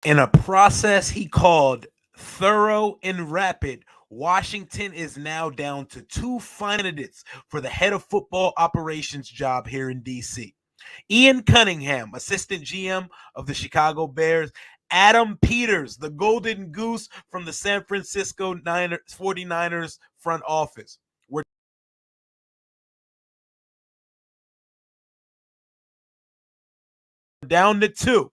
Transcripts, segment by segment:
In a process he called thorough and rapid, Washington is now down to two candidates for the head of football operations job here in DC. Ian Cunningham, assistant GM of the Chicago Bears, Adam Peters, the golden goose from the San Francisco 49ers front office. We're down to two.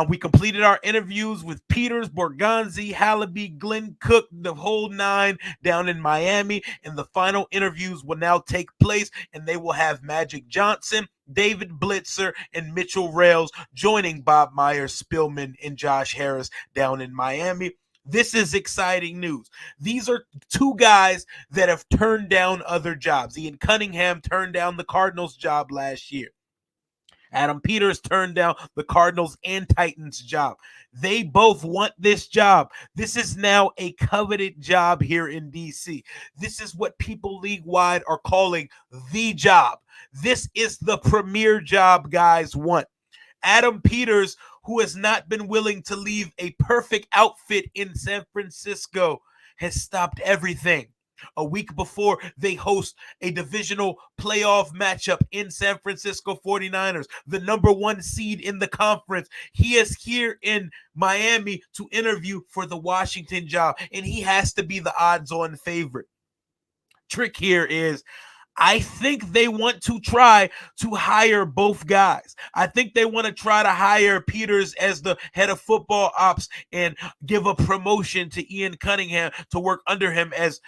We completed our interviews with Peters, Borgonzi, Hallaby, Glenn Cook, the whole nine down in Miami. And the final interviews will now take place, and they will have Magic Johnson, David Blitzer, and Mitchell Rails joining Bob Myers, Spillman, and Josh Harris down in Miami. This is exciting news. These are two guys that have turned down other jobs. Ian Cunningham turned down the Cardinals job last year. Adam Peters turned down the Cardinals and Titans job. They both want this job. This is now a coveted job here in DC. This is what people league wide are calling the job. This is the premier job guys want. Adam Peters, who has not been willing to leave a perfect outfit in San Francisco, has stopped everything. A week before they host a divisional playoff matchup in San Francisco 49ers, the number one seed in the conference. He is here in Miami to interview for the Washington job, and he has to be the odds-on favorite. Trick here is I think they want to try to hire both guys. I think they want to try to hire Peters as the head of football ops and give a promotion to Ian Cunningham to work under him as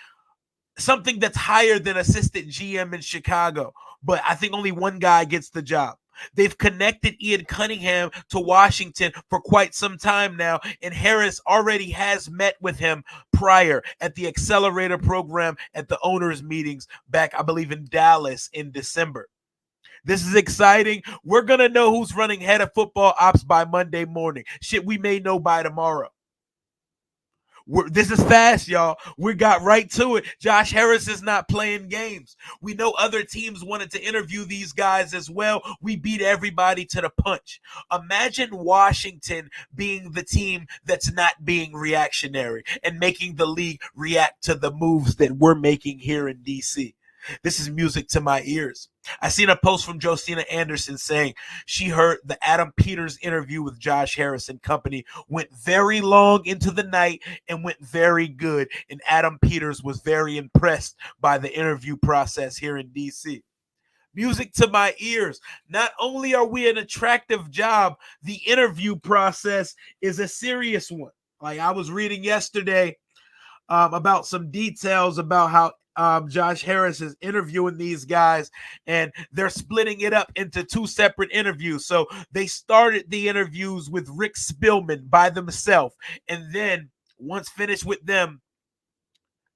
something that's higher than assistant GM in Chicago. But I think only one guy gets the job. They've connected Ian Cunningham to Washington for quite some time now, and Harris already has met with him prior at the accelerator program at the owners' meetings back, I believe, in Dallas in December. This is exciting. We're going to know who's running head of football ops by Monday morning. Shit, we may know by tomorrow. This is fast, y'all. We got right to it. Josh Harris is not playing games. We know other teams wanted to interview these guys as well. We beat everybody to the punch. Imagine Washington being the team that's not being reactionary and making the league react to the moves that we're making here in DC. This is music to my ears. I seen a post from Josina Anderson saying she heard the Adam Peters interview with Josh Harris and company went very long into the night and went very good. And Adam Peters was very impressed by the interview process here in DC. Music to my ears. Not only are we an attractive job, the interview process is a serious one. Like I was reading yesterday about some details about how Josh Harris is interviewing these guys, and they're splitting it up into two separate interviews. So they started the interviews with Rick Spillman by themselves, and then once finished with them,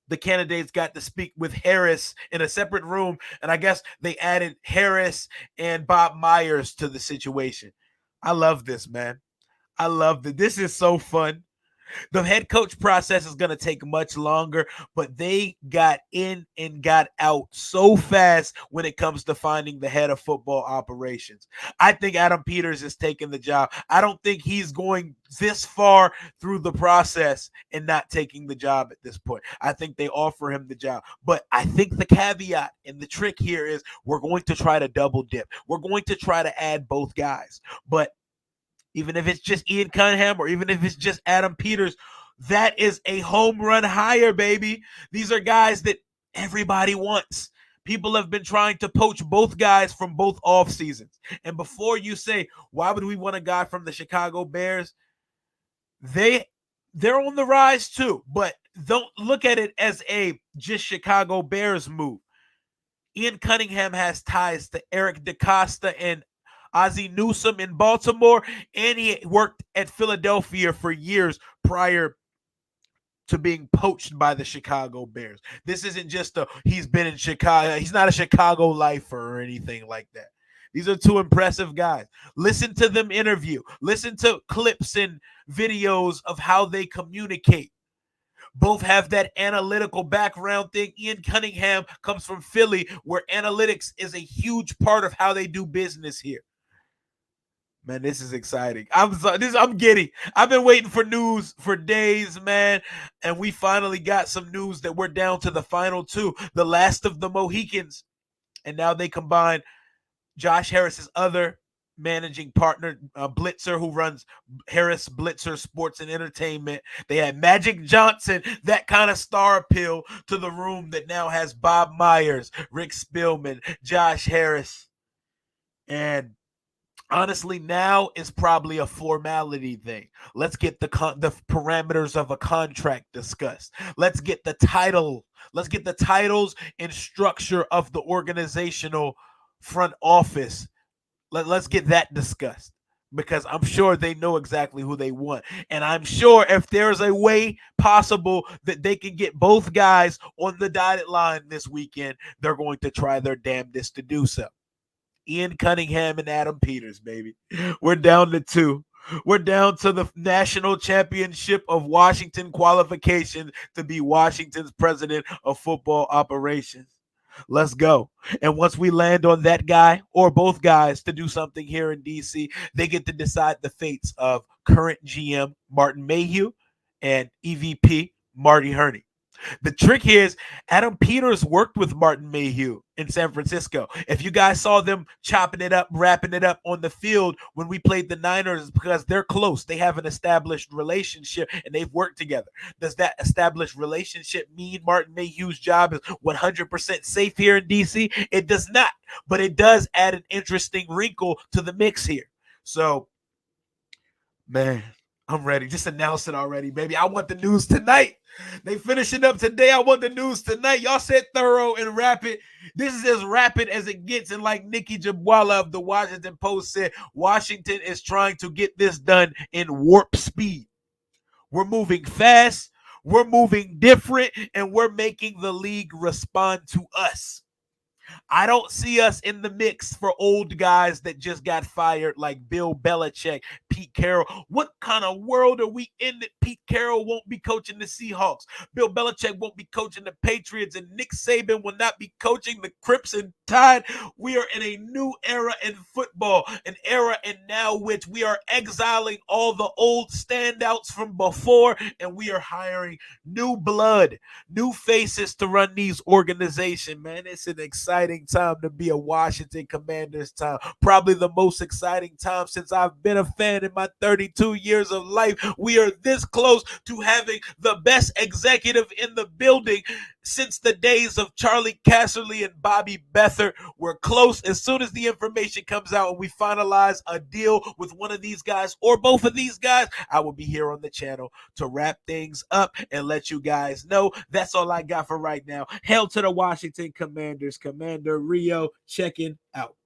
the candidates got to speak with Harris in a separate room, and I guess they added Harris and Bob Myers to the situation. I love this, man. I love that. This is so fun. The head coach process is going to take much longer, but they got in and got out so fast when it comes to finding the head of football operations. I think Adam Peters is taking the job. I don't think he's going this far through the process and not taking the job at this point. I think they offer him the job. But I think the caveat and the trick here is we're going to try to double dip. We're going to try to add both guys. But even if it's just Ian Cunningham or even if it's just Adam Peters, that is a home run hire, baby. These are guys that everybody wants. People have been trying to poach both guys from both off seasons. And before you say, why would we want a guy from the Chicago Bears? They're on the rise too, but don't look at it as a just Chicago Bears move. Ian Cunningham has ties to Eric DeCosta and Ozzie Newsome in Baltimore, and he worked at Philadelphia for years prior to being poached by the Chicago Bears. This isn't just he's been in Chicago. He's not a Chicago lifer or anything like that. These are two impressive guys. Listen to them interview. Listen to clips and videos of how they communicate. Both have that analytical background thing. Ian Cunningham comes from Philly, where analytics is a huge part of how they do business here. Man, this is exciting. I'm giddy. I've been waiting for news for days, man, and we finally got some news that we're down to the final two, the last of the Mohicans, and now they combine Josh Harris's other managing partner, Blitzer, who runs Harris Blitzer Sports and Entertainment. They had Magic Johnson, that kind of star appeal to the room that now has Bob Myers, Rick Spielman, Josh Harris, and honestly, now is probably a formality thing. Let's get the parameters of a contract discussed. Let's get the title. Let's get the titles and structure of the organizational front office. Let's get that discussed because I'm sure they know exactly who they want. And I'm sure if there's a way possible that they can get both guys on the dotted line this weekend, they're going to try their damnedest to do so. Ian Cunningham and Adam Peters, baby. We're down to two. We're down to the national championship of Washington qualification to be Washington's president of football operations. Let's go. And once we land on that guy or both guys to do something here in DC, they get to decide the fates of current GM Martin Mayhew and EVP Marty Herney. The trick here is Adam Peters worked with Martin Mayhew in San Francisco. If you guys saw them chopping it up, wrapping it up on the field when we played the Niners, because they're close. They have an established relationship and they've worked together. Does that established relationship mean Martin Mayhew's job is 100% safe here in DC? It does not, but it does add an interesting wrinkle to the mix here. So, man, I'm ready. Just announce it already, baby. I want the news tonight. They finishing up today. I want the news tonight. Y'all said thorough and rapid. This is as rapid as it gets. And like Nikki Jabwala of the Washington Post said, Washington is trying to get this done in warp speed. We're moving fast. We're moving different. And we're making the league respond to us. I don't see us in the mix for old guys that just got fired like Bill Belichick, Pete Carroll. What kind of world are we in that Pete Carroll won't be coaching the Seahawks? Bill Belichick won't be coaching the Patriots, and Nick Saban will not be coaching the Crimson Tide. We are in a new era in football, an era in now which we are exiling all the old standouts from before, and we are hiring new blood, new faces to run these organizations, man. It's an exciting time to be a Washington Commanders time. Probably the most exciting time since I've been a fan in my 32 years of life. We are this close to having the best executive in the building since the days of Charlie Casserly and Bobby Beathard. We're close. As soon as the information comes out and we finalize a deal with one of these guys or both of these guys, I will be here on the channel to wrap things up and let you guys know. That's all I got for right now. Hail to the Washington Commanders. Commander Rio checking out.